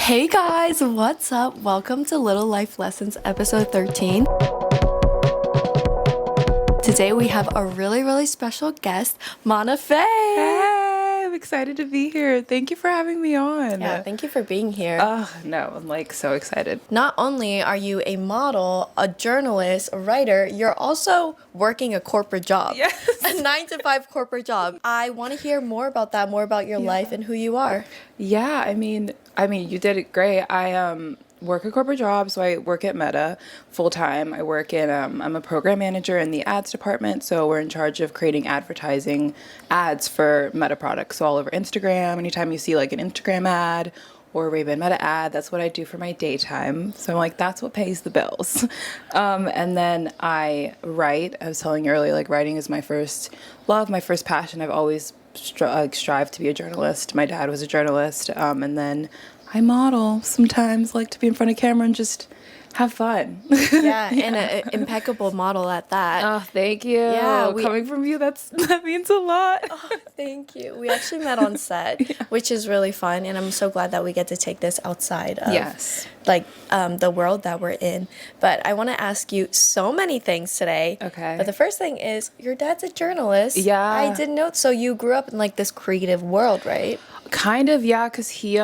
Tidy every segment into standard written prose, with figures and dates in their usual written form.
Hey guys, what's up? Welcome to Little Life Lessons episode 13. Today we have a really special guest, Mana Faye. Hey, I'm excited to be here. Thank you for having me on. Yeah, thank you for being here. Oh, no, I'm like so excited. Not only are you a model, a journalist, a writer, you're also working a corporate job. Yes. A 9-to-5 corporate job. I want to hear more about that, more about your life and who you are. Yeah, I mean, you did it great. I work a corporate job, so I work at Meta full time. I work in I'm a program manager in the ads department, so we're in charge of creating advertising ads for Meta products. So all over Instagram, anytime you see like an Instagram ad or a Ray-Ban Meta ad, that's what I do for my daytime. So I'm like, that's what pays the bills. And then I write. I was telling you earlier, like writing is my first love, my first passion. I've always strived to be a journalist. My dad was a journalist, and then I model sometimes, like to be in front of camera and just have fun. Yeah, and an impeccable model at that. Oh, thank you. Yeah, coming from you, that means a lot. Oh, thank you. We actually met on set, which is really fun, and I'm so glad that we get to take this outside of the world that we're in. But I want to ask you so many things today. Okay. But the first thing is, your dad's a journalist. Yeah. I didn't know. So you grew up in like this creative world, right? Kind of, yeah, because he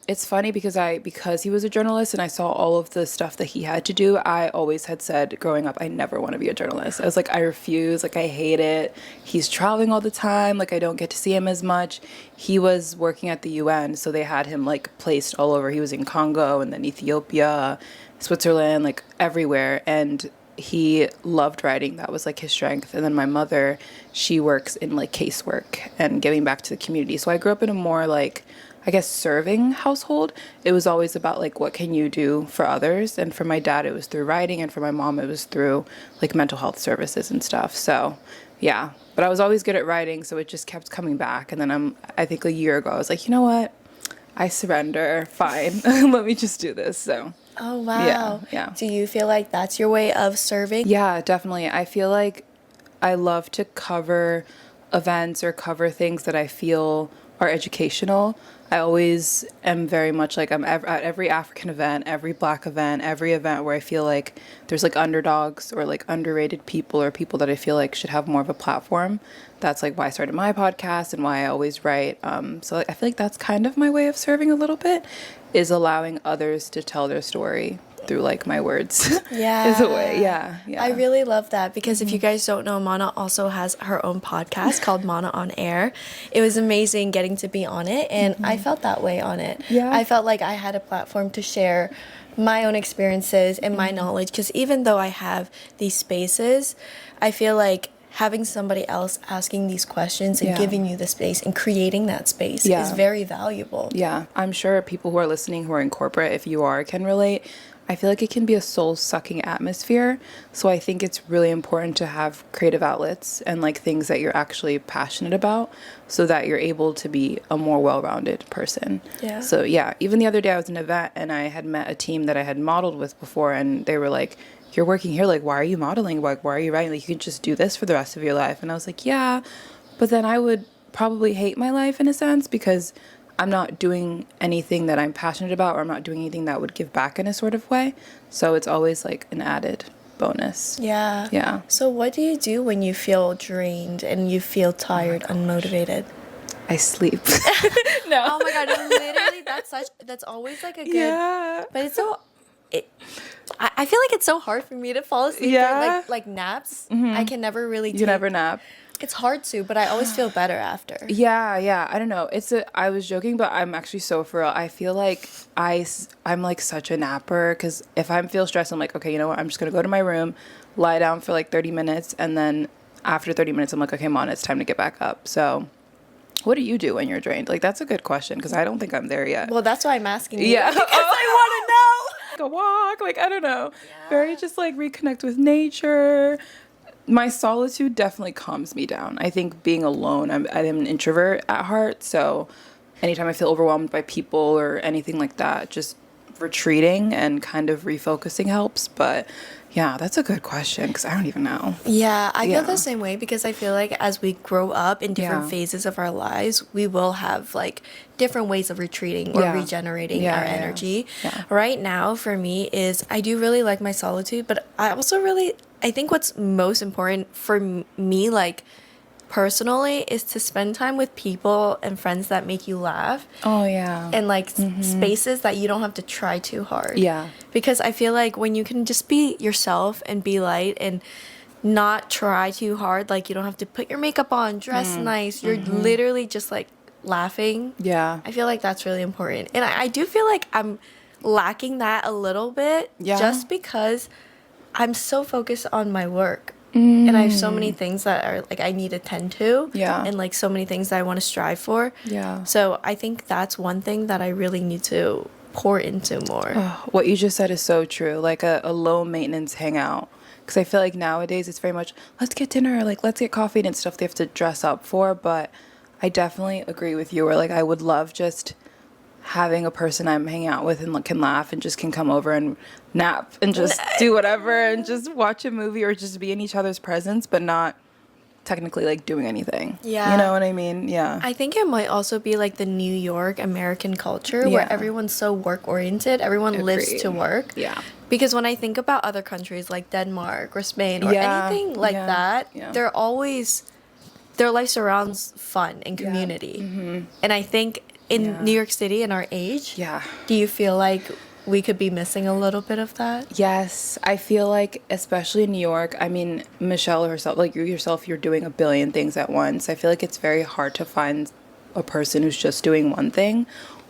it's funny because he was a journalist and I saw all of the stuff that he had to do. I always had said growing up I never want to be a journalist. I was like, I refuse, like I hate it. He's traveling all the time, like I don't get to see him as much. He was working at the UN, so they had him like placed all over. He was in Congo and then Ethiopia, Switzerland, like everywhere, and he loved writing. That was like his strength. And then my mother, she works in like casework and giving back to the community. So I grew up in a more like, I guess, serving household. It was always about like, what can you do for others? And for my dad, it was through writing. And for my mom, it was through like mental health services and stuff. So yeah, but I was always good at writing. So it just kept coming back. And then I think a year ago, I was like, you know what? I surrender. Fine. Let me just do this. So. Oh, wow. Yeah. Do you feel like that's your way of serving? Yeah, definitely. I feel like I love to cover events or cover things that I feel are educational. I always am very much like I'm at every African event, every Black event, every event where I feel like there's like underdogs or like underrated people or people that I feel like should have more of a platform. That's like why I started my podcast and why I always write. So I feel like that's kind of my way of serving a little bit, is allowing others to tell their story through like my words. Yeah. Is a way. Yeah. I really love that because if you guys don't know, Mana also has her own podcast called Mana on Air. It was amazing getting to be on it, and I felt that way on it. Yeah. I felt like I had a platform to share my own experiences and my knowledge, because even though I have these spaces, I feel like having somebody else asking these questions and giving you the space and creating that space is very valuable. Yeah, I'm sure people who are listening who are in corporate, if you are, can relate. I feel like it can be a soul-sucking atmosphere. So I think it's really important to have creative outlets and like things that you're actually passionate about so that you're able to be a more well-rounded person. Yeah. So yeah, even the other day I was in an event and I had met a team that I had modeled with before, and they were like, you're working here, like why are you modeling? Like why are you writing? Like you could just do this for the rest of your life. And I was like, yeah, but then I would probably hate my life in a sense because I'm not doing anything that I'm passionate about, or I'm not doing anything that would give back in a sort of way. So it's always like an added bonus. Yeah. Yeah. So what do you do when you feel drained and you feel tired, unmotivated? I sleep. No. Oh my God, literally that's always like a good, but it's so, I feel like it's so hard for me to fall asleep. Yeah. Like naps. I can never really You never nap? It's hard to, but I always feel better after. Yeah. I don't know. I was joking, but I'm actually so for real. I feel like I'm like such a napper, because if I feel stressed, I'm like, okay, you know what? I'm just going to go to my room, lie down for like 30 minutes. And then after 30 minutes, I'm like, okay, Mona, it's time to get back up. So what do you do when you're drained? Like, that's a good question, because I don't think I'm there yet. Well, that's why I'm asking you. Yeah. Because I want to know. A walk, like, I don't know. Yeah. Very just like reconnect with nature. My solitude definitely calms me down. I think being alone, I'm an introvert at heart, so anytime I feel overwhelmed by people or anything like that, just retreating and kind of refocusing helps. But yeah, that's a good question because I don't even know. Yeah, I Yeah. feel the same way because I feel like as we grow up in different Yeah. phases of our lives, we will have like different ways of retreating or Yeah. regenerating Yeah, our yeah, energy. yeah. Right now, for me, is I do really like my solitude, but I also really, I think what's most important for me, like personally, is to spend time with people and friends that make you laugh Oh yeah. and like spaces that you don't have to try too hard. Yeah. Because I feel like when you can just be yourself and be light and not try too hard, like you don't have to put your makeup on, dress nice, you're literally just like laughing. Yeah. I feel like that's really important. And I do feel like I'm lacking that a little bit Yeah. just because I'm so focused on my work. And I have so many things that are like I need to tend to. Yeah. And like so many things that I want to strive for. Yeah. So I think that's one thing that I really need to pour into more. What you just said is so true. Like a low maintenance hangout. Because I feel like nowadays it's very much, let's get dinner, like let's get coffee and stuff they have to dress up for. But I definitely agree with you where like I would love just having a person I'm hanging out with and like, can laugh and just can come over and nap and just do whatever and just watch a movie or just be in each other's presence, but not technically like doing anything. Yeah. You know what I mean? Yeah. I think it might also be like the New York American culture where Yeah. everyone's so work oriented. Everyone lives Agreed. to work. Yeah. Because when I think about other countries like Denmark or Spain or Yeah. anything like Yeah. that, Yeah. they're always, their life surrounds fun and Yeah. community. And I think in Yeah. New York City in our age, Yeah. do you feel like we could be missing a little bit of that? Yes, I feel like, especially in New York, I mean, Michelle herself, like you yourself, you're doing a billion things at once. I feel like it's very hard to find a person who's just doing one thing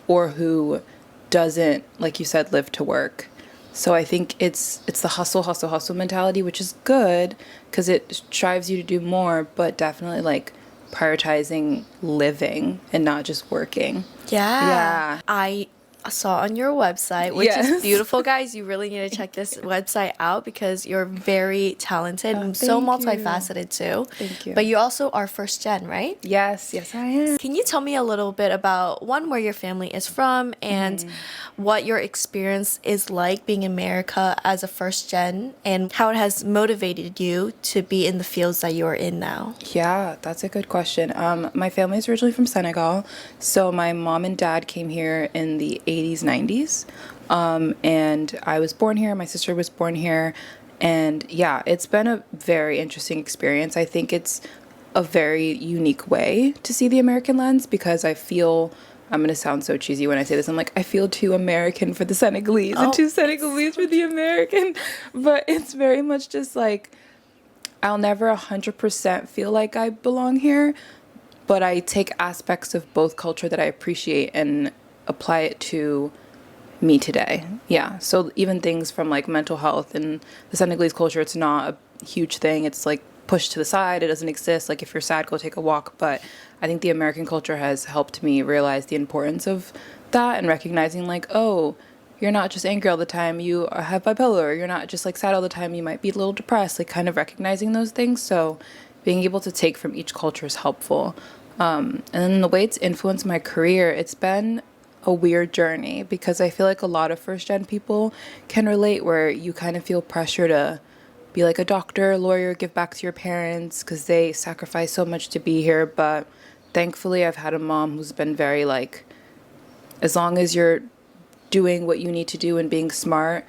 or who doesn't, like you said, live to work. So I think it's the hustle, hustle, hustle mentality, which is good because it strives you to do more, but definitely like prioritizing living and not just working. Yeah. Yeah. I saw on your website, which Yes. is beautiful, guys. You really need to check this website out because you're very talented and so thank you. multifaceted too. Thank you. But you also are first gen, right? Yes, yes, I am. Can you tell me a little bit about one, where your family is from and what your experience is like being in America as a first gen and how it has motivated you to be in the fields that you are in now? Yeah, that's a good question. My family is originally from Senegal, so my mom and dad came here in the 80s, 90s, and I was born here. My sister was born here, and yeah, it's been a very interesting experience. I think it's a very unique way to see the American lens because I feel, I'm going to sound so cheesy when I say this, I'm like, I feel too American for the Senegalese and too Senegalese for the American, but it's very much just like, I'll never 100% feel like I belong here, but I take aspects of both culture that I appreciate and apply it to me today. Yeah. So even things from like mental health and the Senegalese culture, it's not a huge thing. It's like pushed to the side. It doesn't exist. Like if you're sad, go take a walk. But I think the American culture has helped me realize the importance of that and recognizing like, oh, you're not just angry all the time, you have bipolar, you're not just like sad all the time, you might be a little depressed, like kind of recognizing those things. So being able to take from each culture is helpful. And then the way it's influenced my career, it's been a weird journey because I feel like a lot of first gen people can relate where you kind of feel pressure to be like a doctor, lawyer, give back to your parents because they sacrifice so much to be here. But thankfully I've had a mom who's been very like, as long as you're doing what you need to do and being smart,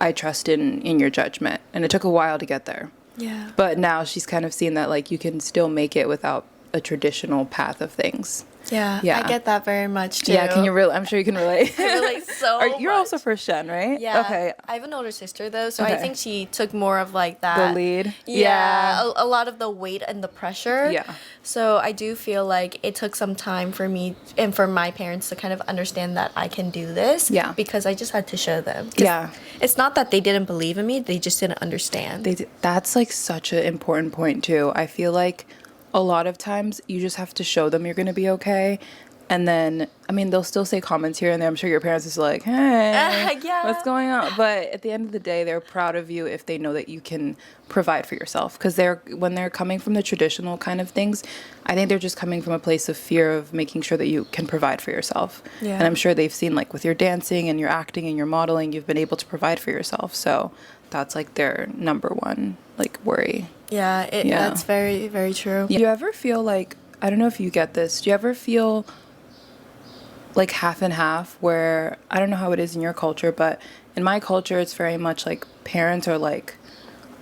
I trust in your judgment. And it took a while to get there. Yeah. But now she's kind of seen that like you can still make it without a traditional path of things. Yeah. Yeah. I get that very much too. Yeah, can you really? I'm sure you can relate. I relate so You're much. also first gen, right? Yeah. Okay. I have an older sister though, so I Okay. think she took more of like that. The lead. Yeah. A lot of the weight and the pressure. Yeah. So I do feel like it took some time for me and for my parents to kind of understand that I can do this. Yeah. Because I just had to show them. 'Cause Yeah. It's not that they didn't believe in me, they just didn't understand. That's like such an important point too. I feel like a lot of times you just have to show them you're going to be okay. And then, I mean, they'll still say comments here and there. I'm sure your parents is like, hey, Yeah. what's going on? But at the end of the day, they're proud of you if they know that you can provide for yourself. Because when they're coming from the traditional kind of things, I think they're just coming from a place of fear of making sure that you can provide for yourself. Yeah. And I'm sure they've seen, like, with your dancing and your acting and your modeling, you've been able to provide for yourself. So that's, like, their number one, like, worry. Yeah, that's very, very true. Do you ever feel like, I don't know if you get this, do you ever feel like half and half, where I don't know how it is in your culture, but in my culture it's very much like parents are like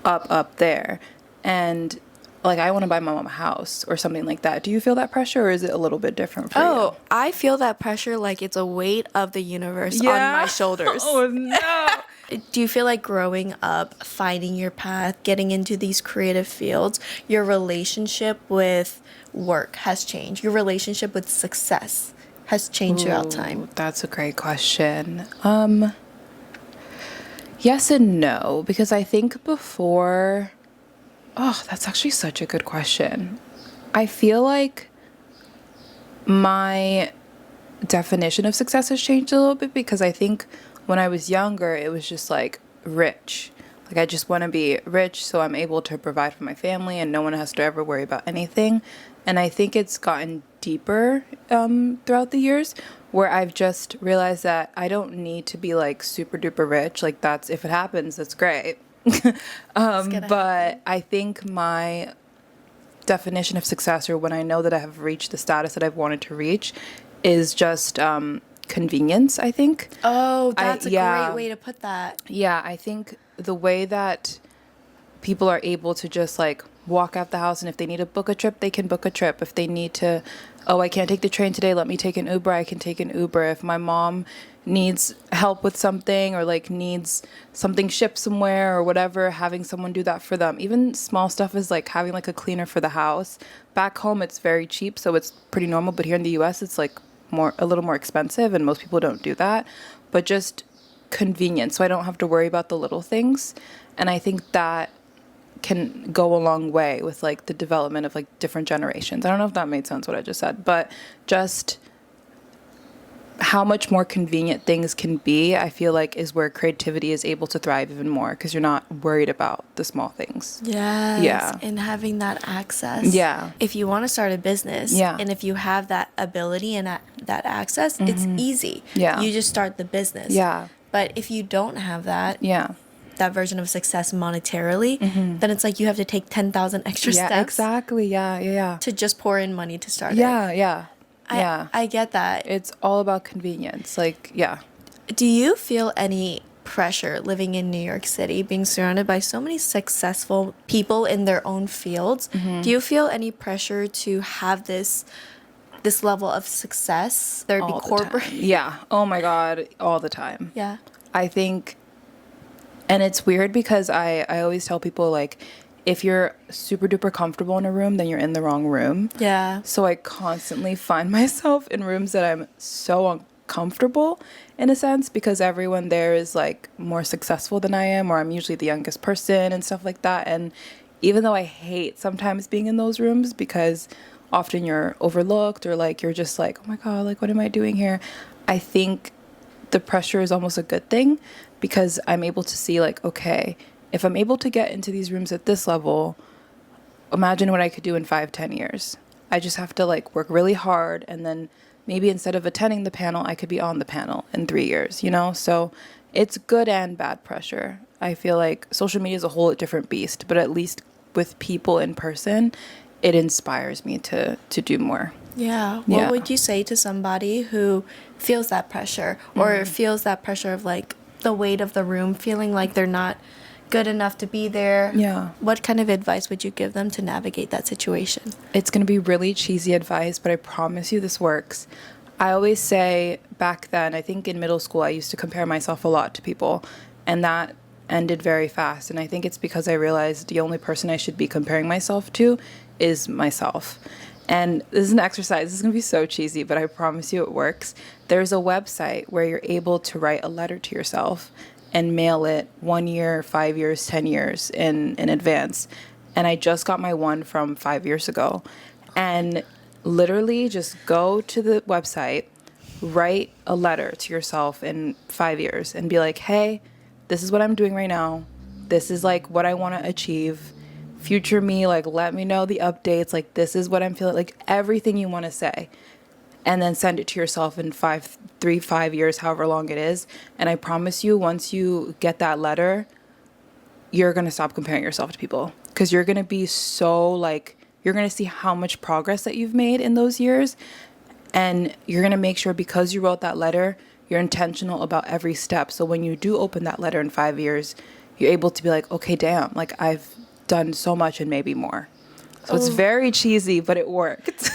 up there, and like I want to buy my mom a house or something like that. Do you feel that pressure, or is it a little bit different for you? Oh, I feel that pressure like it's a weight of the universe on my shoulders. Oh no. Do you feel like growing up, finding your path, getting into these creative fields, your relationship with work has changed? Your relationship with success has changed throughout time? That's a great question. Yes and no, because I think before, oh, that's actually such a good question. I feel like my definition of success has changed a little bit, because I think when I was younger, it was just like rich. Like, I just want to be rich so I'm able to provide for my family and no one has to ever worry about anything. And I think it's gotten deeper throughout the years, where I've just realized that I don't need to be like super duper rich. Like, that's, if it happens, that's great. But I think my definition of success, or when I know that I have reached the status that I've wanted to reach, is just convenience, I think. Oh, that's a great way to put that. Yeah, I think the way that people are able to just like walk out the house, and if they need to book a trip, they can book a trip. If they need to, oh, I can't take the train today, let me take an Uber, I can take an Uber. If my mom needs help with something, or like needs something shipped somewhere or whatever, having someone do that for them. Even small stuff is like having like a cleaner for the house. Back home it's very cheap, so it's pretty normal, but here in the US it's like a little more expensive, and most people don't do that. But just convenience, so I don't have to worry about the little things. And I think that can go a long way with like the development of like different generations. I don't know if that made sense what I just said, but just how much more convenient things can be, I feel like, is where creativity is able to thrive even more, because you're not worried about the small things. Yes. Yeah. And having that access. Yeah. If you want to start a business, yeah, and if you have that ability and that access, it's easy. Yeah. You just start the business. Yeah. But if you don't have that, yeah, that version of success monetarily, then it's like you have to take 10,000 extra steps. Exactly. Yeah. To just pour in money to start it. Yeah. I get that. It's all about convenience. Like, yeah. Do you feel any pressure living in New York City, being surrounded by so many successful people in their own fields? Do you feel any pressure to have this level of success? There be corporate. Yeah. Oh my God. All the time. Yeah. I think, and it's weird because I always tell people, like, if you're super duper comfortable in a room, then you're in the wrong room. Yeah. So I constantly find myself in rooms that I'm so uncomfortable, in a sense, because everyone there is like more successful than I am, or I'm usually the youngest person and stuff like that. And even though I hate sometimes being in those rooms, because often you're overlooked, or like you're just like, oh my God, like what am I doing here? I think the pressure is almost a good thing, because I'm able to see like, okay, if I'm able to get into these rooms at this level, imagine what I could do in 5-10 years. I just have to like work really hard, and then maybe instead of attending the panel, I could be on the panel in 3 years, you know? So it's good and bad pressure. I feel like social media is a whole different beast, but at least with people in person, it inspires me to do more. Yeah. What would you say to somebody who feels that pressure, or feels that pressure of like the weight of the room, feeling like they're not good enough to be there? Yeah. What kind of advice would you give them to navigate that situation? It's going to be really cheesy advice, but I promise you this works. I always say, back then, I think in middle school, I used to compare myself a lot to people, and that ended very fast. And I think it's because I realized the only person I should be comparing myself to is myself. And this is an exercise. This is going to be so cheesy, but I promise you it works. There's a website where you're able to write a letter to yourself and mail it 1 year, 5 years, 10 years in advance. And I just got my one from 5 years ago. And literally just go to the website, write a letter to yourself in 5 years and be like, hey, this is what I'm doing right now. This is like what I want to achieve. Future me, like, let me know the updates. Like, this is what I'm feeling, like everything you want to say. And then send it to yourself in 5 years, however long it is. And I promise you, once you get that letter, you're going to stop comparing yourself to people, because you're going to be so like, you're going to see how much progress that you've made in those years. And you're going to make sure, because you wrote that letter, you're intentional about every step. So when you do open that letter in 5 years, you're able to be like, okay, damn, like I've done so much and maybe more. So it's very cheesy, but it worked.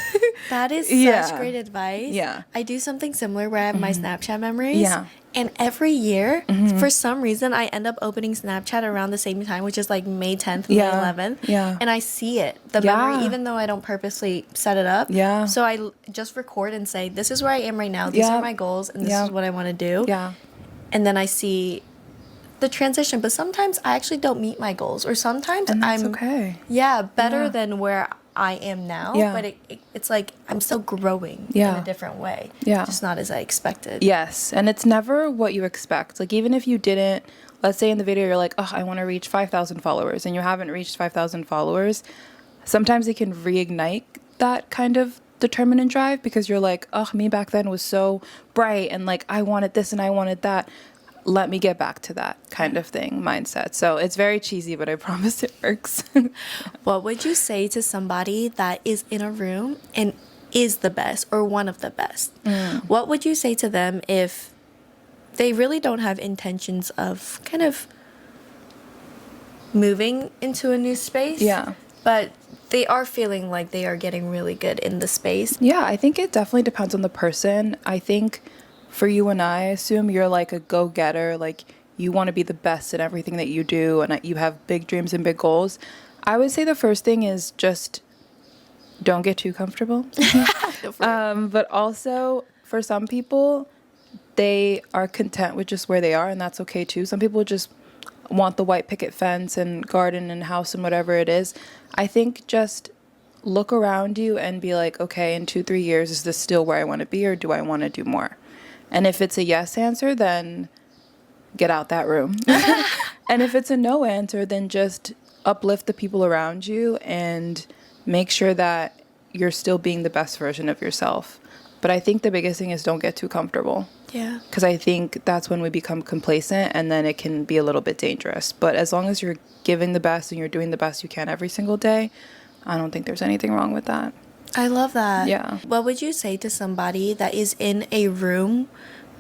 That is such great advice. Yeah. I do something similar where I have my Snapchat memories. Yeah. And every year, for some reason, I end up opening Snapchat around the same time, which is like May 10th, May 11th. Yeah. And I see it, the memory, even though I don't purposely set it up. Yeah. So I just record and say, this is where I am right now. These are my goals, and this is what I want to do. Yeah. And then I see the transition. But sometimes I actually don't meet my goals, or sometimes And that's I'm okay. better than where I am now. Yeah. But it's like I'm still growing in a different way. Yeah. Just not as I expected. Yes. And it's never what you expect. Like, even if you didn't, let's say in the video, you're like, oh, I want to reach 5,000 followers, and you haven't reached 5,000 followers. Sometimes it can reignite that kind of determinant drive, because you're like, oh, me back then was so bright, and like I wanted this and I wanted that. Let me get back to that kind of thing mindset. So it's very cheesy, but I promise it works. What would you say to somebody that is in a room and is the best or one of the best? What would you say to them if they really don't have intentions of kind of moving into a new space? Yeah. But they are feeling like they are getting really good in the space. Yeah, I think it definitely depends on the person. I think for you and I assume you're like a go-getter, like you want to be the best at everything that you do, and you have big dreams and big goals. I would say the first thing is just don't get too comfortable. But also, for some people, they are content with just where they are, and that's okay too. Some people just want the white picket fence and garden and house and whatever it is. I think just look around you and be like, okay, in 2-3 years, is this still where I want to be, or do I want to do more? And if it's a yes answer, then get out that room. And if it's a no answer, then just uplift the people around you and make sure that you're still being the best version of yourself. But I think the biggest thing is don't get too comfortable. Yeah. Because I think that's when we become complacent, and then it can be a little bit dangerous. But as long as you're giving the best and you're doing the best you can every single day, I don't think there's anything wrong with that. I love that. Yeah. What would you say to somebody that is in a room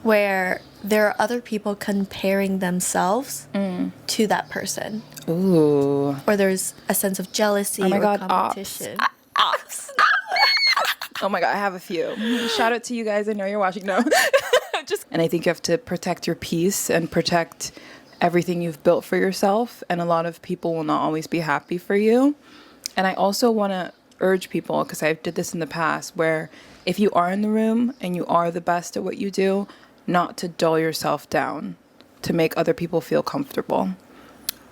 where there are other people comparing themselves to that person? Ooh. Or there's a sense of jealousy Oh my or God, competition? Ops. Oh my God, I have a few. Shout out to you guys. I know you're watching. No. And I think you have to protect your peace and protect everything you've built for yourself. And a lot of people will not always be happy for you. And I also want to urge people, because I did this in the past, where if you are in the room and you are the best at what you do, not to dull yourself down, to make other people feel comfortable.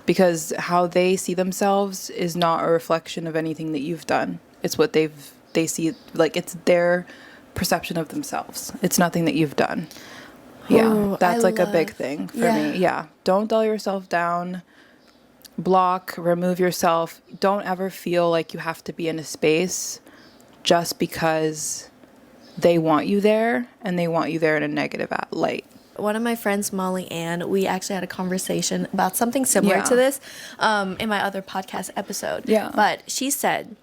Because how they see themselves is not a reflection of anything that you've done. It's what they see, like it's their perception of themselves. It's nothing that you've done. Yeah, Ooh, that's like a big thing for me. Yeah, don't dull yourself down. Block, remove yourself. Don't ever feel like you have to be in a space just because they want you there, and they want you there in a negative light. One of my friends, Molly Ann, we actually had a conversation about something similar to this in my other podcast episode. Yeah. But she said,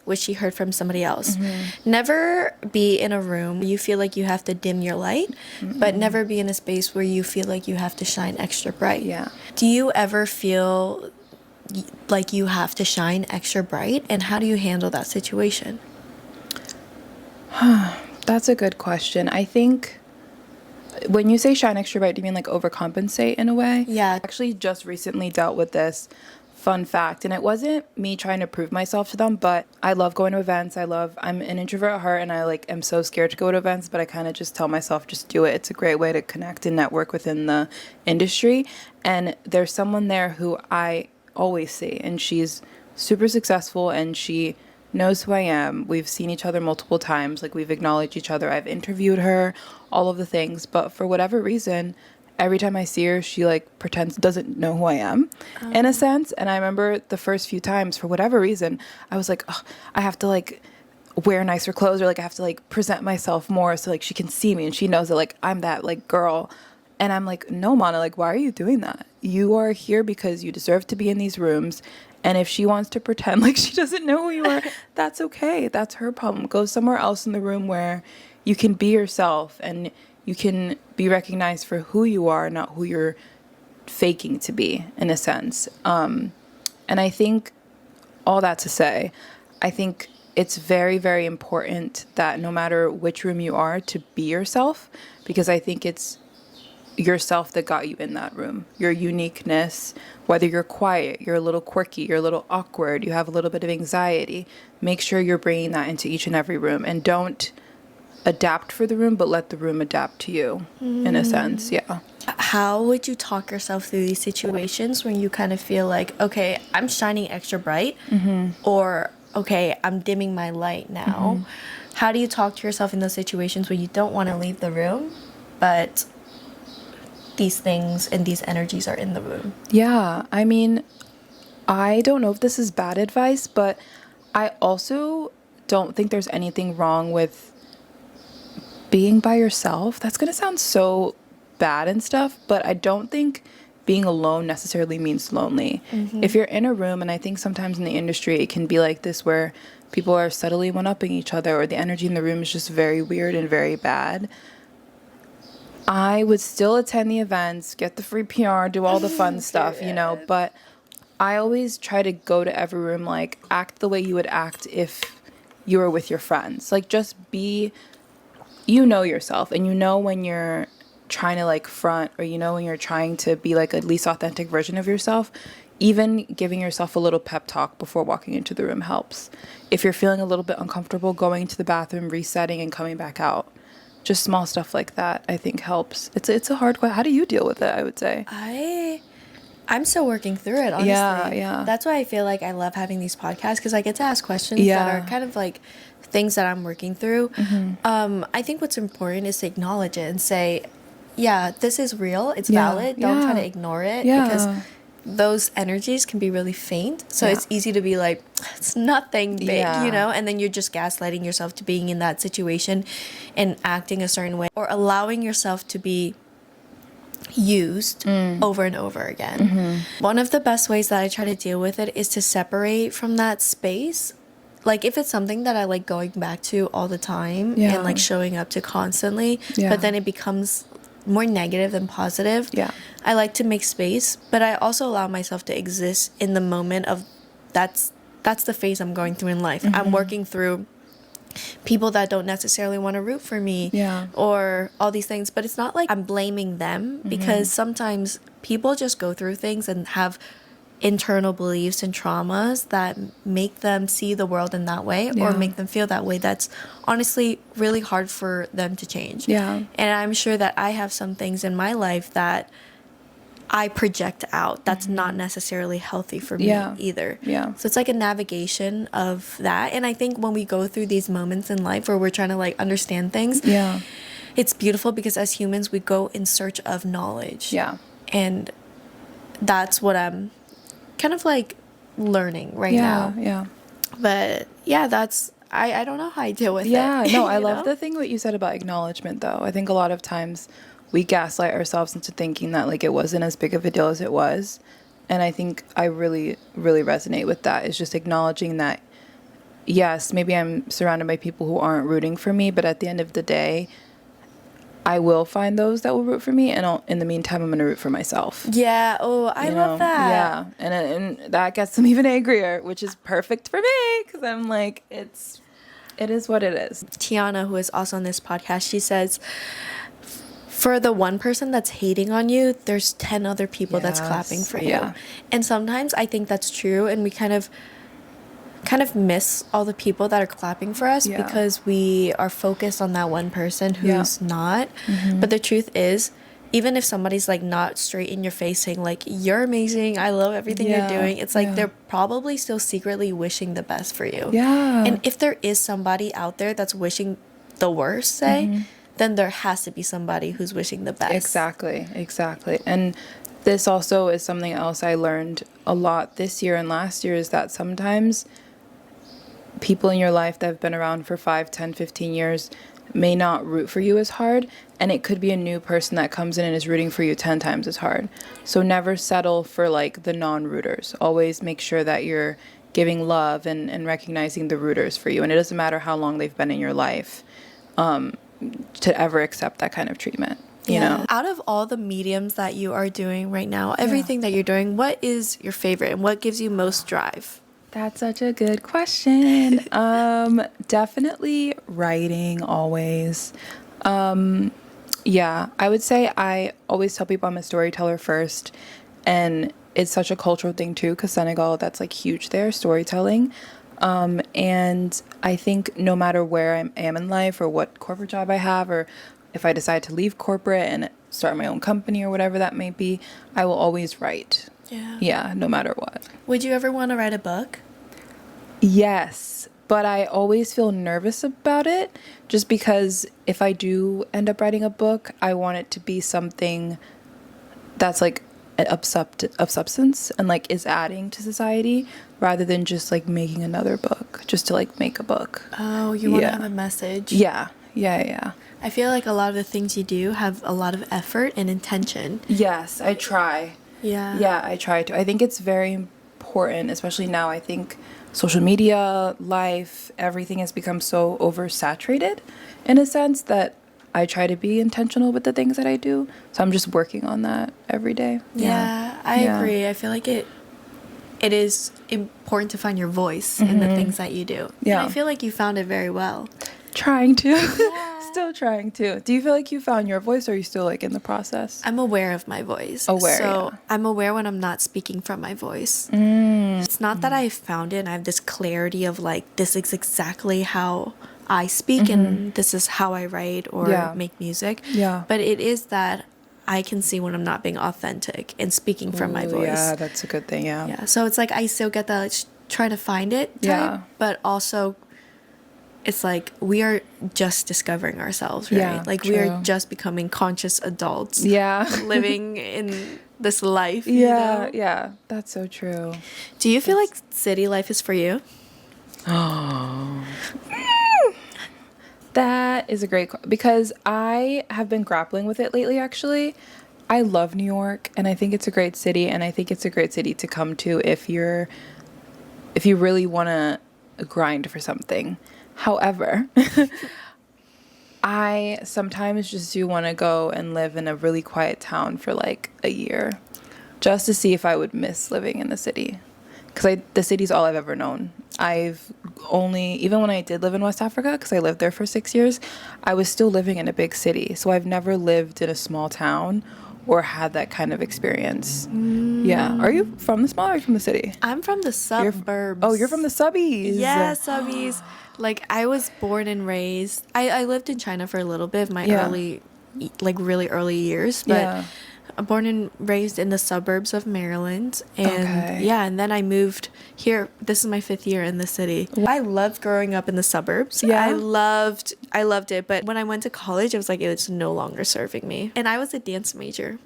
which she heard from somebody else, never be in a room where you feel like you have to dim your light, but never be in a space where you feel like you have to shine extra bright. Yeah. Do you ever feel like you have to shine extra bright, and how do you handle that situation? That's a good question. I think when you say shine extra bright, do you mean like overcompensate in a way? Yeah. I actually just recently dealt with this fun fact, and it wasn't me trying to prove myself to them, but I love going to events. I'm an introvert at heart, and I am so scared to go to events, but I kind of just tell myself, just do it. It's a great way to connect and network within the industry. And there's someone there who I always see, and she's super successful, and she knows who I am. We've seen each other multiple times. Like, we've acknowledged each other. I've interviewed her, all of the things. But for whatever reason, every time I see her, she like pretends doesn't know who I am in a sense. And I remember the first few times, for whatever reason, I was like, oh, I have to like wear nicer clothes, or like I have to like present myself more so like she can see me and she knows that like I'm that like girl. And I'm like, no, Mana, like, why are you doing that? You are here because you deserve to be in these rooms. And if she wants to pretend like she doesn't know who you are, that's okay. That's her problem. Go somewhere else in the room where you can be yourself and you can be recognized for who you are, not who you're faking to be, in a sense. And I think all that to say, I think it's very, very important that no matter which room you are, to be yourself, because I think it's yourself that got you in that room. Your uniqueness, whether you're quiet, you're a little quirky, you're a little awkward, you have a little bit of anxiety, make sure you're bringing that into each and every room, and don't adapt for the room, but let the room adapt to you, in a sense. Yeah. How would you talk yourself through these situations when you kind of feel like, okay, I'm shining extra bright, or okay, I'm dimming my light now? How do you talk to yourself in those situations when you don't want to leave the room, but these things and these energies are in the room? Yeah, I mean, I don't know if this is bad advice, but I also don't think there's anything wrong with being by yourself. That's going to sound so bad and stuff, but I don't think being alone necessarily means lonely. If you're in a room, and I think sometimes in the industry it can be like this where people are subtly one-upping each other, or the energy in the room is just very weird and very bad, I would still attend the events, get the free PR, do all the fun stuff, you know, but I always try to go to every room, like, act the way you would act if you were with your friends. Like, just be, you know yourself, and you know when you're trying to, like, front, or you know when you're trying to be, like, a least authentic version of yourself. Even giving yourself a little pep talk before walking into the room helps. If you're feeling a little bit uncomfortable, going to the bathroom, resetting, and coming back out. Just small stuff like that, I think, helps. It's a hard question. How do you deal with it, I would say? I'm still working through it, honestly. Yeah. That's why I feel like I love having these podcasts, because I get to ask questions that are kind of like things that I'm working through. I think what's important is to acknowledge it and say, yeah, this is real. It's valid. Don't try to ignore it, because those energies can be really faint. So it's easy to be like, it's nothing big, you know? And then you're just gaslighting yourself to being in that situation and acting a certain way, or allowing yourself to be used over and over again. One of the best ways that I try to deal with it is to separate from that space. Like, if it's something that I like going back to all the time and like showing up to constantly, but then it becomes more negative than positive, I like to make space, but I also allow myself to exist in the moment of that's the phase I'm going through in life. I'm working through people that don't necessarily want to root for me, or all these things, but it's not like I'm blaming them, because sometimes people just go through things and have internal beliefs and traumas that make them see the world in that way, or make them feel that way. That's honestly really hard for them to change. And I'm sure that I have some things in my life that I project out that's not necessarily healthy for me either. So it's like a navigation of that. And I think when we go through these moments in life where we're trying to like understand things, it's beautiful, because as humans we go in search of knowledge. And that's what I'm kind of like learning right now. But that's I don't know how I deal with it. No, I love the thing what you said about acknowledgement, though. I think a lot of times we gaslight ourselves into thinking that like it wasn't as big of a deal as it was. And I think I really, really resonate with that. Is just acknowledging that, yes, maybe I'm surrounded by people who aren't rooting for me, but at the end of the day, I will find those that will root for me, and in the meantime, I'm going to root for myself. I love that. And that gets them even angrier, which is perfect for me, because I'm like, it is what it is. Tiana, who is also on this podcast, she says, for the one person that's hating on you, there's 10 other people that's clapping for you. And sometimes I think that's true, and we kind of miss all the people that are clapping for us because we are focused on that one person who's not. But the truth is, even if somebody's like not straight in your face saying like you're amazing, I love everything you're doing, it's like they're probably still secretly wishing the best for you. Yeah. And if there is somebody out there that's wishing the worst, say, then there has to be somebody who's wishing the best. Exactly. And this also is something else I learned a lot this year and last year, is that sometimes people in your life that have been around for 5, 10, 15 years may not root for you as hard, and it could be a new person that comes in and is rooting for you 10 times as hard. So never settle for like the non-rooters. Always make sure that you're giving love and recognizing the rooters for you, and it doesn't matter how long they've been in your life, to ever accept that kind of treatment. You know, out of all the mediums that you are doing right now, everything that you're doing, what is your favorite and what gives you most drive? That's such a good question. Definitely writing, always. Yeah, I would say I always tell people I'm a storyteller first, and it's such a cultural thing too, because Senegal, that's like huge there, storytelling. And I think no matter where I am in life or what corporate job I have, or if I decide to leave corporate and start my own company or whatever that may be, I will always write. Yeah, no matter what. Would you ever want to write a book? Yes, but I always feel nervous about it, just because if I do end up writing a book, I want it to be something that's like of substance and like is adding to society, rather than just like making another book just to like make a book. Oh, you want to have a message? Yeah. I feel like a lot of the things you do have a lot of effort and intention. Yes, I try. Yeah, I try to. I think it's very important, especially now. I think social media, life, everything has become so oversaturated in a sense that I try to be intentional with the things that I do. So I'm just working on that every day. Yeah, I agree. I feel like it is important to find your voice in the things that you do. Yeah. And I feel like you found it very well. Trying to. Still trying to. Do you feel like you found your voice, or are you still like in the process? I'm aware of my voice. So I'm aware when I'm not speaking from my voice. It's not that I found it and I have this clarity of like, this is exactly how I speak and this is how I write or make music. Yeah. But it is that I can see when I'm not being authentic and speaking from my voice. Yeah, that's a good thing. Yeah. So it's like I still get that like, trying to find it type, but also it's like we are just discovering ourselves, right? Yeah, like true. we are just becoming conscious adults. Yeah. Living in this life. Yeah, you know? yeah. That's so true. Do you feel like city life is for you? Oh. That is a great because I have been grappling with it lately, actually. I love New York, and I think it's a great city, and I think it's a great city to come to if you really want to grind for something. However, I sometimes just do want to go and live in a really quiet town for like a year just to see if I would miss living in the city. Because the city's all I've ever known. Even when I did live in West Africa, because I lived there for 6 years, I was still living in a big city. So I've never lived in a small town or had that kind of experience. Yeah. Are you from the small or are you from the city? I'm from the suburbs. You're from the subbies. Yeah, subbies. Like, I was born and raised. I lived in China for a little bit of my really early years. But I'm born and raised in the suburbs of Maryland. And and then I moved here. This is my 5th year in the city. I loved growing up in the suburbs. Yeah. I loved it. But when I went to college, it was like it was no longer serving me. And I was a dance major.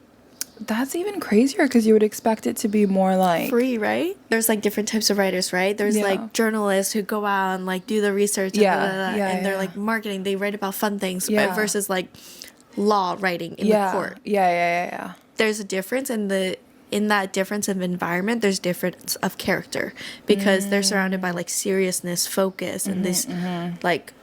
That's even crazier because you would expect it to be more like free, right? There's like different types of writers, right? There's like journalists who go out and like do the research and they're like marketing, they write about fun things versus like law writing in the court. Yeah. There's a difference in that difference of environment. There's difference of character because they're surrounded by like seriousness, focus, and this like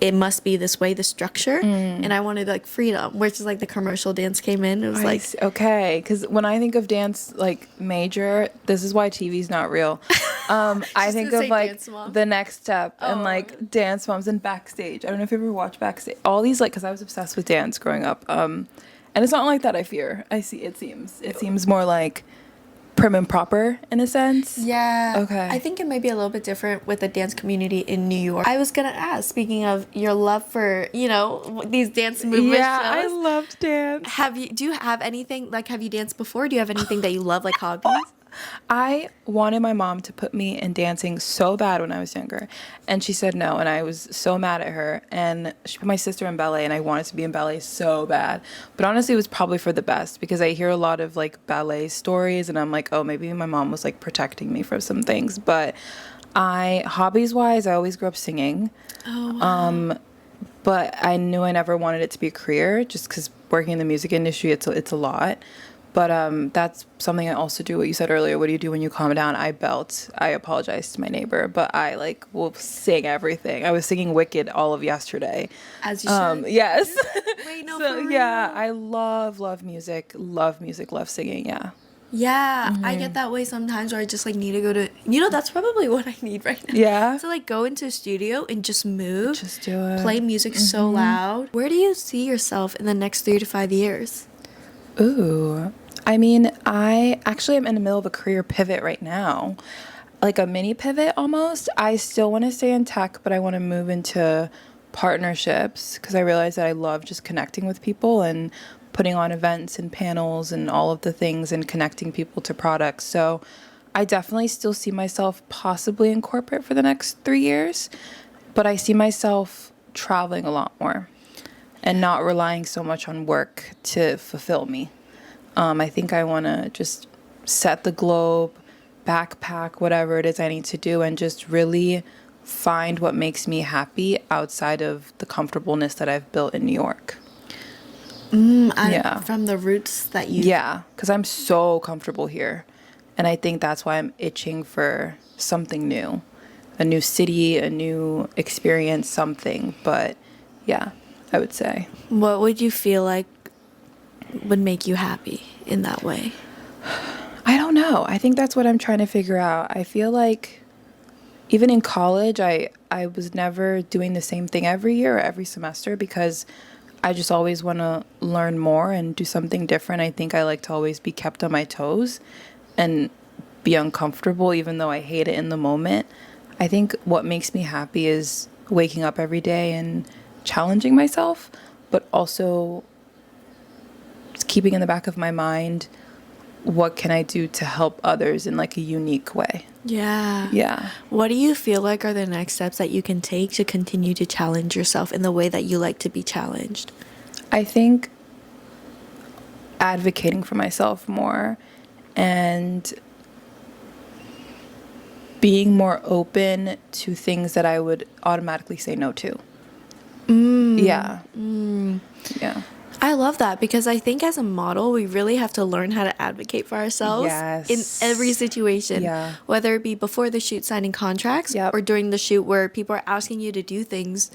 it must be this way, the structure, and I wanted like freedom, which is like the commercial dance came in. It was like okay, because when I think of dance like major, this is why TV's not real. I think of like The Next Step and like Dance Moms and Backstage. I don't know if you ever watched Backstage. All these like because I was obsessed with dance growing up. And it's not like that. I see. It seems more like prim and proper in a sense. Yeah. Okay. I think it might be a little bit different with the dance community in New York. I was gonna ask, speaking of your love for, these dance movement Yeah, I shows. loved dance. Do you have anything, like, have you danced before? Do you have anything that you love, like hobbies? I wanted my mom to put me in dancing so bad when I was younger, and she said no, and I was so mad at her. And she put my sister in ballet, and I wanted to be in ballet so bad. But honestly, it was probably for the best, because I hear a lot of like ballet stories, and I'm like, oh, maybe my mom was like protecting me from some things. But hobbies wise, I always grew up singing. Oh, wow. But I knew I never wanted it to be a career, just because working in the music industry, it's a lot. But that's something I also do. What you said earlier, what do you do when you calm down? I belt. I apologize to my neighbor, but I like will sing everything. I was singing Wicked all of yesterday. As you should. Yes. Wait, no, So for real? yeah, I love music, love singing. Yeah. Yeah, I get that way sometimes where I just like need to go to, that's probably what I need right now. Yeah. To like go into a studio and just move. Just do it. Play music so loud. Where do you see yourself in the next 3 to 5 years? Ooh. I mean, I actually am in the middle of a career pivot right now, like a mini pivot almost. I still want to stay in tech, but I want to move into partnerships because I realize that I love just connecting with people and putting on events and panels and all of the things and connecting people to products. So I definitely still see myself possibly in corporate for the next 3 years, but I see myself traveling a lot more and not relying so much on work to fulfill me. I think I want to just set the globe, backpack, whatever it is I need to do, and just really find what makes me happy outside of the comfortableness that I've built in New York. Yeah. From the roots that you... Yeah, because I'm so comfortable here. And I think that's why I'm itching for something new. A new city, a new experience, something. But yeah, I would say. What would you feel like would make you happy in that way? I don't know. I think that's what I'm trying to figure out. I feel like even in college, I was never doing the same thing every year or every semester because I just always want to learn more and do something different. I think I like to always be kept on my toes and be uncomfortable even though I hate it in the moment. I think what makes me happy is waking up every day and challenging myself, but also just keeping in the back of my mind, what can I do to help others in like a unique way? Yeah. Yeah. What do you feel like are the next steps that you can take to continue to challenge yourself in the way that you like to be challenged? I think advocating for myself more and being more open to things that I would automatically say no to. Yeah. Yeah. I love that because I think as a model, we really have to learn how to advocate for ourselves in every situation. Yeah. Whether it be before the shoot signing contracts or during the shoot where people are asking you to do things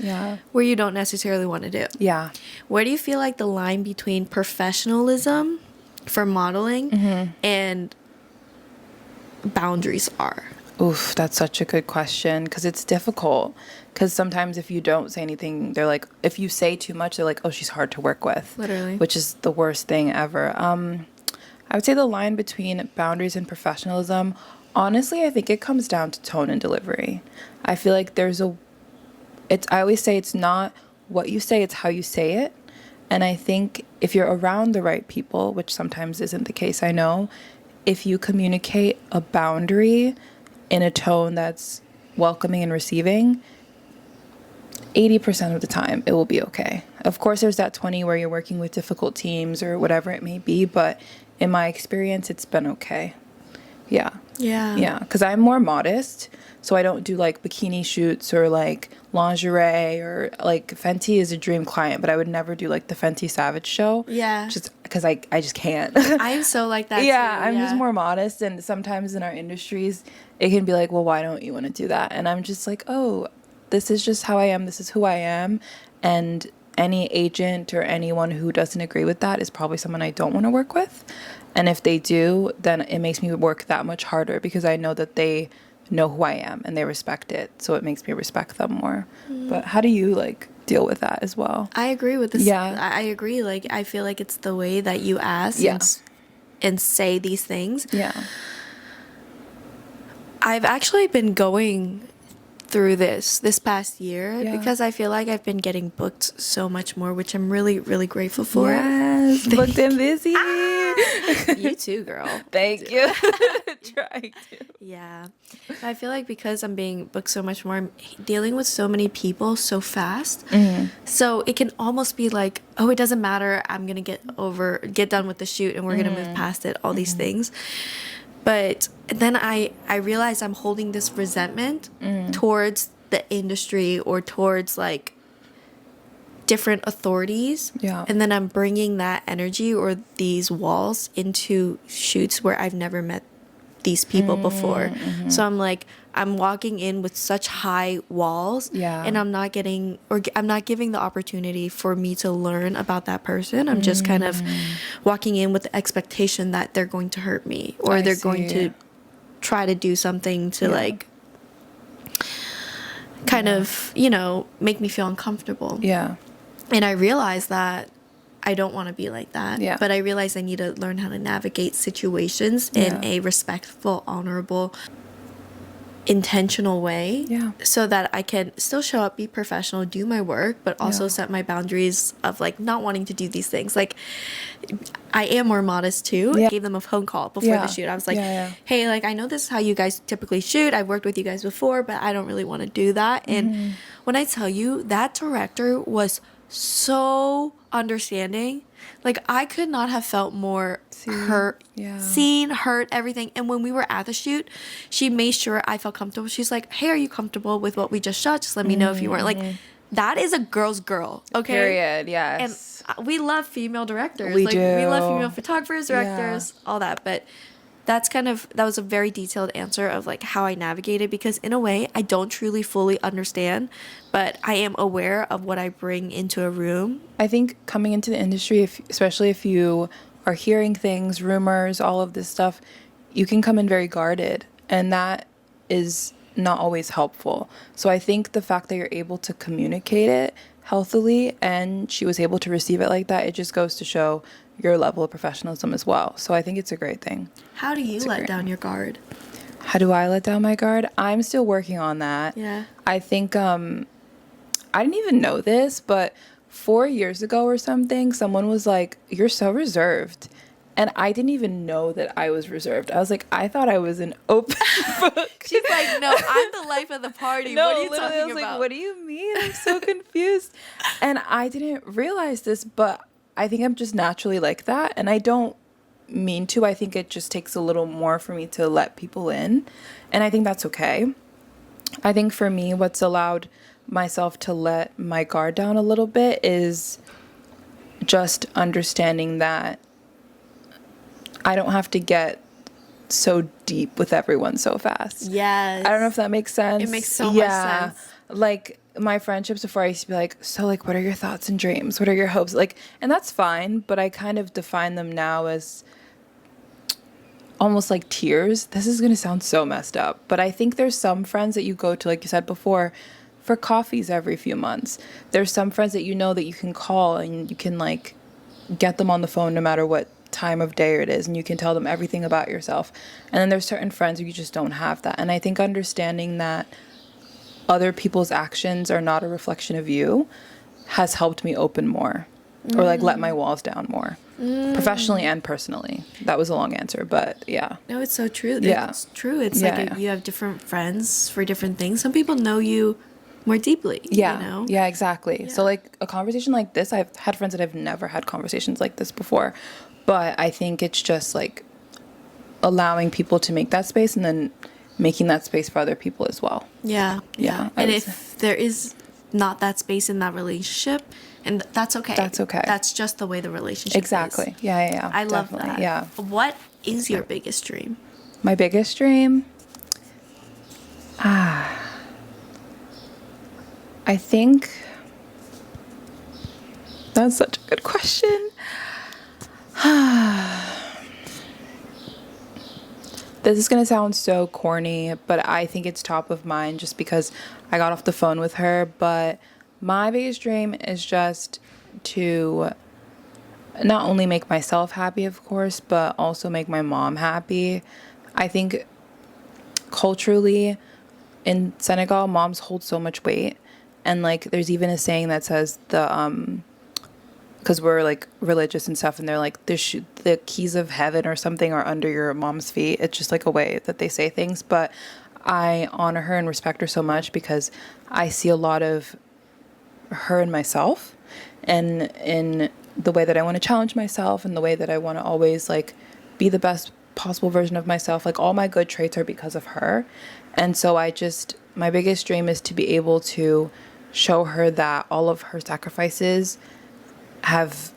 where you don't necessarily want to do. Yeah. Where do you feel like the line between professionalism for modeling and boundaries are? Oof, that's such a good question because it's difficult. Because sometimes if you don't say anything, they're like, if you say too much, they're like, oh, she's hard to work with. Literally. Which is the worst thing ever. I would say the line between boundaries and professionalism, honestly, I think it comes down to tone and delivery. I feel like I always say it's not what you say, it's how you say it. And I think if you're around the right people, which sometimes isn't the case, I know, if you communicate a boundary in a tone that's welcoming and receiving, 80% of the time it will be okay. Of course, there's that 20 where you're working with difficult teams or whatever it may be, but in my experience, it's been okay. Yeah. Yeah. Yeah, because I'm more modest, so I don't do like bikini shoots or like lingerie or like Fenty is a dream client, but I would never do like the Fenty Savage show. Yeah. Just because I just can't. I'm so like that yeah, too. I'm just more modest, and sometimes in our industries, it can be like, well, why don't you want to do that? And I'm just like, oh, this is just how I am. This is who I am. And any agent or anyone who doesn't agree with that is probably someone I don't want to work with. And if they do, then it makes me work that much harder because I know that they know who I am and they respect it. So it makes me respect them more. But how do you like deal with that as well? I agree with this. Yeah. I agree. Like, I feel like it's the way that you ask and say these things. Yeah. I've actually been going through this past year Yeah. because I feel like I've been getting booked so much more, which I'm really, really grateful for. Yes, booked and busy. You too, girl. Thank you. Trying to. Yeah. I feel like because I'm being booked so much more, I'm dealing with so many people so fast. So it can almost be like, oh, it doesn't matter. I'm going to get done with the shoot and we're going to move past it, all these things. But then I realized I'm holding this resentment towards the industry or towards like different authorities. Yeah. And then I'm bringing that energy or these walls into shoots where I've never met these people before. So I'm like, I'm walking in with such high walls, Yeah. and I'm not giving the opportunity for me to learn about that person. I'm just kind of walking in with the expectation that they're going to hurt me or they're going to try to do something to like kind of, make me feel uncomfortable. Yeah. And I realized that I don't want to be like that. Yeah. But I realized I need to learn how to navigate situations in a respectful, honorable, intentional way. Yeah. So that I can still show up, be professional, do my work, but also set my boundaries of like not wanting to do these things. Like I am more modest too. Yeah. I gave them a phone call before the shoot. I was like, hey, like I know this is how you guys typically shoot. I've worked with you guys before, but I don't really want to do that. And when I tell you, that director was so understanding. Like I could not have felt more hurt, seen, hurt, everything. And when we were at the shoot, she made sure I felt comfortable. She's like, hey, are you comfortable with what we just shot? Just let me know if you weren't. Like that is a girl's girl, okay? Period, yes. And we love female directors. We like do. We love female photographers, directors, all that. But that was a very detailed answer of like how I navigated, because in a way I don't truly fully understand, but I am aware of what I bring into a room. I think coming into the industry, especially if you are hearing things, rumors, all of this stuff, you can come in very guarded, and that is not always helpful. So I think the fact that you're able to communicate it healthily and she was able to receive it like that, it just goes to show your level of professionalism as well. So I think it's a great thing. How do you let down your guard? How do I let down my guard? I'm still working on that. Yeah. I think I didn't even know this, but 4 years ago or something, someone was like, "You're so reserved." And I didn't even know that I was reserved. I was like, I thought I was an open book. She's like, no, I'm the life of the party. No, what are you literally, talking I was about? like, what do you mean? I'm so confused. And I didn't realize this, but I think I'm just naturally like that. And I don't mean to. I think it just takes a little more for me to let people in. And I think that's okay. I think for me, what's allowed myself to let my guard down a little bit is just understanding that I don't have to get so deep with everyone so fast. Yes. I don't know if that makes sense. It makes so much sense. Like my friendships before, I used to be like, so like, what are your thoughts and dreams? What are your hopes? Like, and that's fine, but I kind of define them now as almost like tiers. This is going to sound so messed up, but I think there's some friends that you go to, like you said before, for coffees every few months. There's some friends that you know that you can call and you can like get them on the phone no matter what time of day it is, and you can tell them everything about yourself. And then there's certain friends where you just don't have that. And I think understanding that other people's actions are not a reflection of you has helped me open more or like let my walls down more, professionally and personally. That was a long answer, but yeah. No, it's so true. Yeah. It's true. It's you have different friends for different things. Some people know you more deeply. Yeah. You know? Yeah, exactly. Yeah. So like a conversation like this, I've had friends that I've never had conversations like this before. But I think it's just like allowing people to make that space and then making that space for other people as well. Yeah. Yeah. And if there is not that space in that relationship, and that's okay. That's okay. That's just the way the relationship Exactly. is. Yeah. I love Definitely. that. Yeah. What is your biggest dream? My biggest dream? I think that's such a good question. This is going to sound so corny, but I think it's top of mind just because I got off the phone with her. But my biggest dream is just to not only make myself happy, of course, but also make my mom happy. I think culturally in Senegal, moms hold so much weight. And like there's even a saying that says because we're like religious and stuff, and they're like the keys of heaven or something are under your mom's feet. It's just like a way that they say things. But I honor her and respect her so much because I see a lot of her in myself, and in the way that I want to challenge myself, and the way that I want to always like be the best possible version of myself. Like all my good traits are because of her. And so my biggest dream is to be able to show her that all of her sacrifices have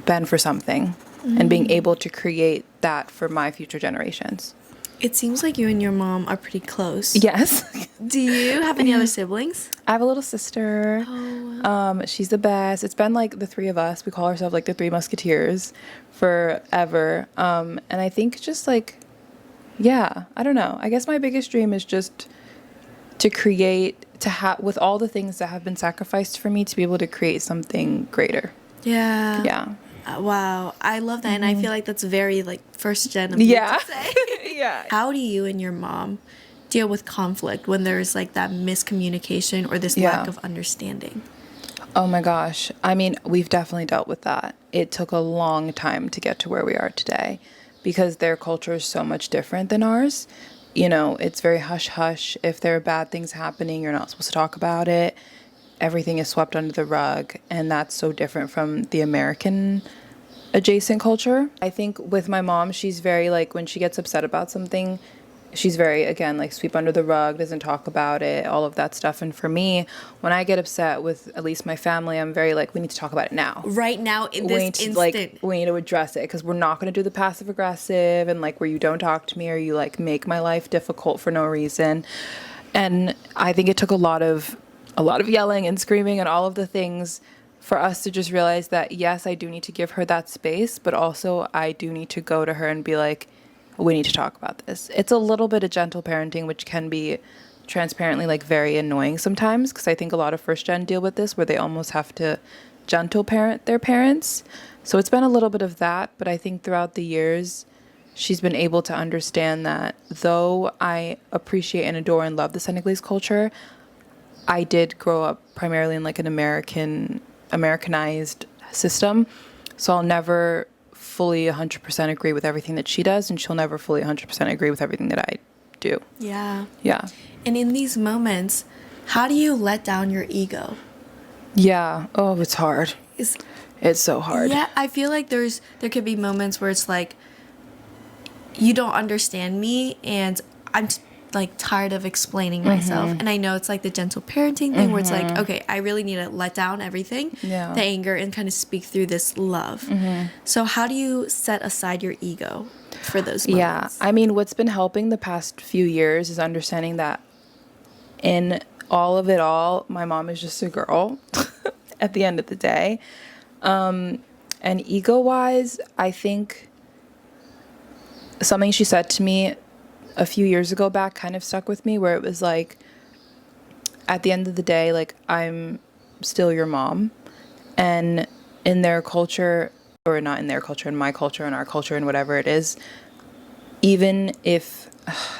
been for something, and being able to create that for my future generations. It seems like you and your mom are pretty close. Yes. Do you have any other siblings? I have a little sister. Oh. She's the best. It's been like the three of us. We call ourselves like the Three Musketeers forever. And I think just like, yeah, I don't know. I guess my biggest dream is just to create, with all the things that have been sacrificed for me, to be able to create something greater. Yeah. Yeah. Wow. I love that. And I feel like that's very like first gen of you to say. Yeah. How do you and your mom deal with conflict when there's like that miscommunication or this lack of understanding? Oh my gosh. I mean, we've definitely dealt with that. It took a long time to get to where we are today because their culture is so much different than ours. You know, it's very hush hush. If there are bad things happening, you're not supposed to talk about it. Everything is swept under the rug. And that's so different from the American adjacent culture. I think with my mom, she's very like, when she gets upset about something, she's very, again, like sweep under the rug, doesn't talk about it, all of that stuff. And for me, when I get upset with at least my family, I'm very like, we need to talk about it now. Right now, in this instant. Like, we need to address it because we're not going to do the passive aggressive and like where you don't talk to me or you like make my life difficult for no reason. And I think it took a lot of yelling and screaming and all of the things for us to just realize that, yes, I do need to give her that space, but also I do need to go to her and be like, we need to talk about this. It's a little bit of gentle parenting, which can be transparently like very annoying sometimes, because I think a lot of first gen deal with this where they almost have to gentle parent their parents. So it's been a little bit of that, but I think throughout the years, she's been able to understand that though I appreciate and adore and love the Senegalese culture, I did grow up primarily in like an Americanized system. So I'll never fully 100% agree with everything that she does, and she'll never fully 100% agree with everything that I do. Yeah. Yeah. And in these moments, how do you let down your ego? Yeah. Oh, it's hard. It's so hard. Yeah, I feel like there could be moments where it's like, you don't understand me, and I'm like tired of explaining myself. And I know it's like the gentle parenting thing where it's like, okay, I really need to let down everything, the anger, and kind of speak through this love. So how do you set aside your ego for those moments? Yeah, I mean, what's been helping the past few years is understanding that in all of it all, my mom is just a girl at the end of the day. And ego-wise, I think something she said to me a few years ago back kind of stuck with me, where it was like, at the end of the day, like, I'm still your mom. And in their culture, or not in their culture, in my culture, in our culture, and whatever it is, even if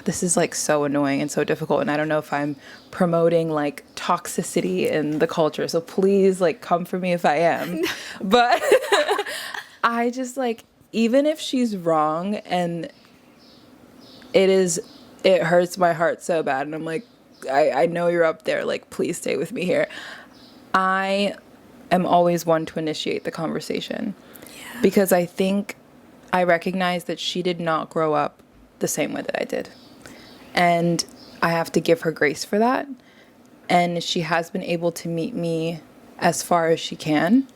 this is like so annoying and so difficult, and I don't know if I'm promoting like toxicity in the culture, so please like come for me if I am. But I just like, even if she's wrong and it hurts my heart so bad, and I'm like, I know you're up there, like, please stay with me here. I am always one to initiate the conversation. Yeah. Because I think I recognize that she did not grow up the same way that I did. And I have to give her grace for that. And she has been able to meet me as far as she can.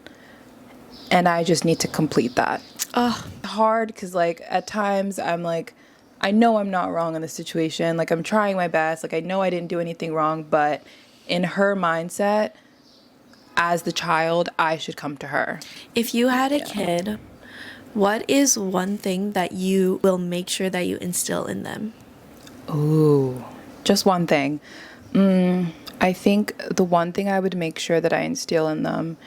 And I just need to complete that. Hard, because, like, at times I'm like, I know I'm not wrong in this situation. Like, I'm trying my best. Like, I know I didn't do anything wrong. But in her mindset, as the child, I should come to her. If you had a kid, what is one thing that you will make sure that you instill in them? Ooh, just one thing. I think the one thing I would make sure that I instill in them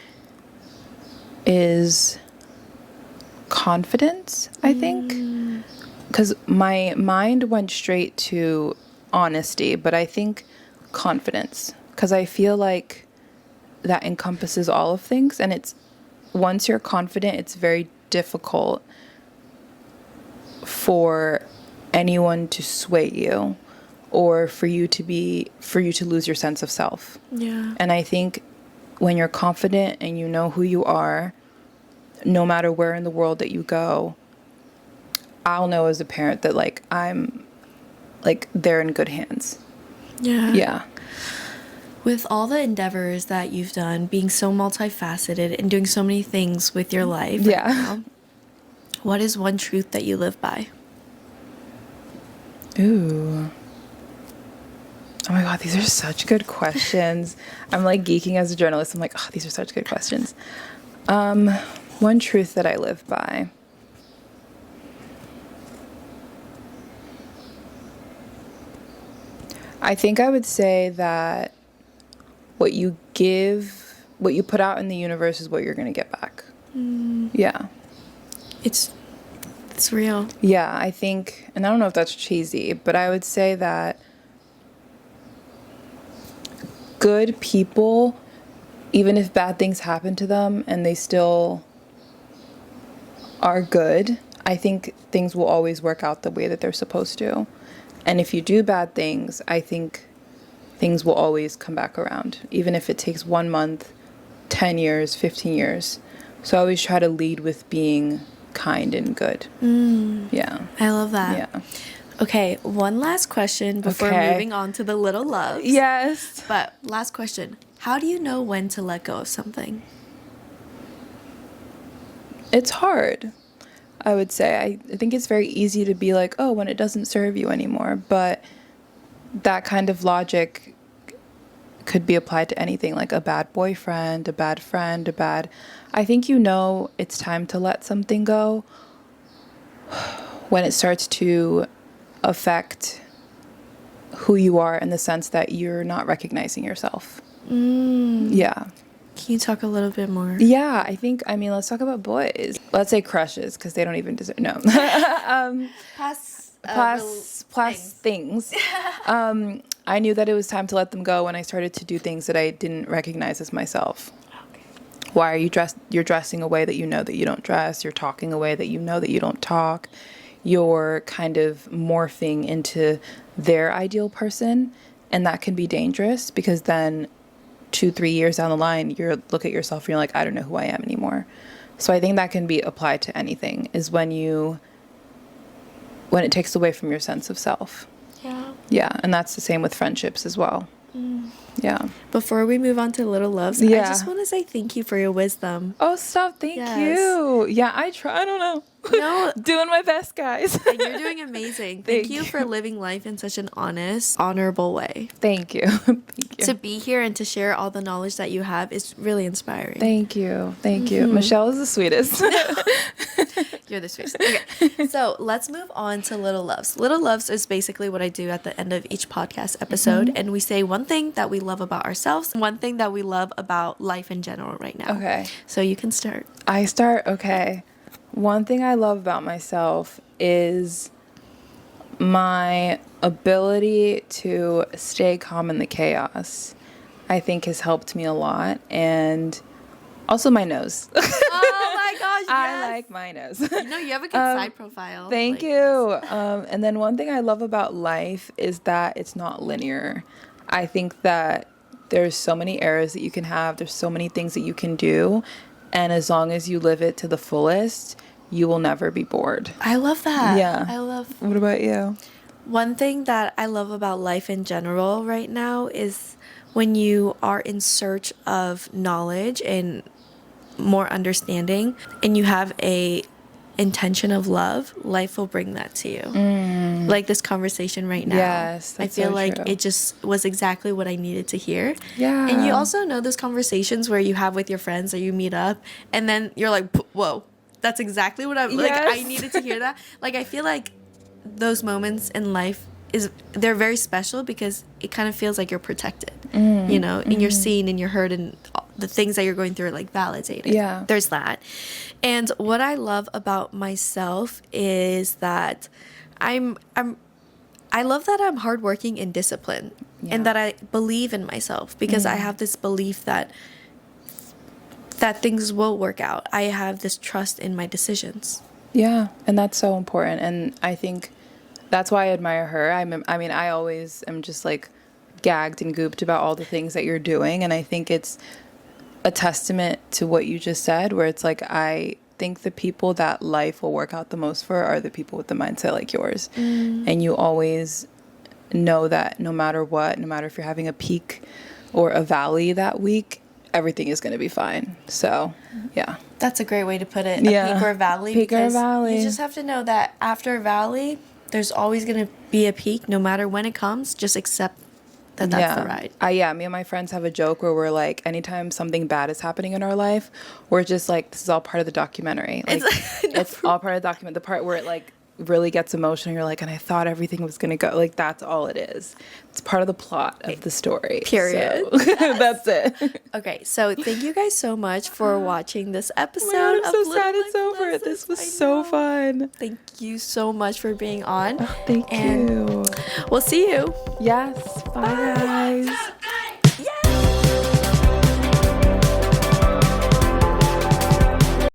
is confidence, I think. Because my mind went straight to honesty, but I think confidence, because I feel like that encompasses all of things. And it's, once you're confident, it's very difficult for anyone to sway you, or for you to lose your sense of self. Yeah. And I think when you're confident and you know who you are, no matter where in the world that you go, I'll know as a parent that, like, I'm, like, they're in good hands. Yeah. Yeah. With all the endeavors that you've done, being so multifaceted and doing so many things with your life right now, what is one truth that you live by? Ooh. Oh my God, these are such good questions. I'm like geeking as a journalist. I'm like, oh, these are such good questions. One truth that I live by. I think I would say that what you put out in the universe is what you're going to get back. Yeah. It's real. Yeah, I think, and I don't know if that's cheesy, but I would say that good people, even if bad things happen to them and they still are good, I think things will always work out the way that they're supposed to. And if you do bad things, I think things will always come back around, even if it takes 1 month, 10 years, 15 years. So I always try to lead with being kind and good. Yeah. I love that. Yeah. Okay, one last question before moving on to the little loves. Yes. But last question. How do you know when to let go of something? It's hard, I would say. I think it's very easy to be like, oh, when it doesn't serve you anymore. But that kind of logic could be applied to anything, like a bad boyfriend, a bad friend, I think you know it's time to let something go when it starts to affect who you are, in the sense that you're not recognizing yourself. Yeah. Can you talk a little bit more? Yeah, I mean, let's talk about boys. Let's say crushes, because they don't even deserve, no. Plus things. I knew that it was time to let them go when I started to do things that I didn't recognize as myself. Okay. Why are you're dressing a way that you know that you don't dress, you're talking a way that you know that you don't talk, you're kind of morphing into their ideal person, and that can be dangerous, because then 2-3 years down the line, you look at yourself and you're like, I don't know who I am anymore. So I think that can be applied to anything, is when it takes away from your sense of self. Yeah. Yeah, and that's the same with friendships as well. Yeah. Before we move on to little loves, I just want to say thank you for your wisdom. Oh, stop. Thank you. Yeah, I try. I don't know. No. Doing my best, guys. And you're doing amazing. Thank you for living life in such an honest, honorable way. Thank you. Thank you. To be here and to share all the knowledge that you have is really inspiring. Thank you. Thank you. Michelle is the sweetest. You're the sweetest. Okay, so let's move on to little loves. Little loves is basically what I do at the end of each podcast episode, and we say one thing that we love about ourselves, one thing that we love about life in general right now. Okay. So you can start. I start. Okay. One thing I love about myself is my ability to stay calm in the chaos. I think has helped me a lot, and also my nose. Oh my gosh, yes. I like my nose. You have a good side profile. Thank you. And then one thing I love about life is that it's not linear. I think that there's so many eras that you can have. There's so many things that you can do. And as long as you live it to the fullest, you will never be bored. I love that. Yeah. What about you? One thing that I love about life in general right now is when you are in search of knowledge and more understanding, and you have a intention of love, life will bring that to you. Like this conversation right now. Yes, I that's feel so like true. it just was exactly what I needed to hear. Yeah. And you also know those conversations where you have with your friends, or you meet up and then you're like, whoa, that's exactly what I'm like. I needed to hear that. Like, I feel like those moments in life they're very special, because it kind of feels like you're protected, and you're seen and you're heard, and the things that you're going through are like validated. Yeah. There's that. And what I love about myself is that I'm I love that I'm hardworking and disciplined, and that I believe in myself, because I have this belief that things will work out. I have this trust in my decisions. Yeah, and that's so important. And I think that's why I admire her. I mean, I always am just like gagged and gooped about all the things that you're doing. And I think it's a testament to what you just said, where it's like, I think the people that life will work out the most for are the people with the mindset like yours. And you always know that no matter what, no matter if you're having a peak or a valley that week, everything is going to be fine. So, yeah. That's a great way to put it. A peak or a valley. Peak or a valley. You just have to know that after a valley, there's always going to be a peak, no matter when it comes. Just accept that that's the ride. Me and my friends have a joke where we're like, anytime something bad is happening in our life, we're just like, this is all part of the documentary. Like, it's all part of the document. The part where it like really gets emotional, you're like, and I thought everything was gonna go. Like, that's all it is. It's part of the plot of the story. Period. So, that's it. Okay, so thank you guys so much for watching this episode. I'm so sad it's over. This was so fun. Thank you so much for being on. Thank you. We'll see you. Yes. Bye, guys.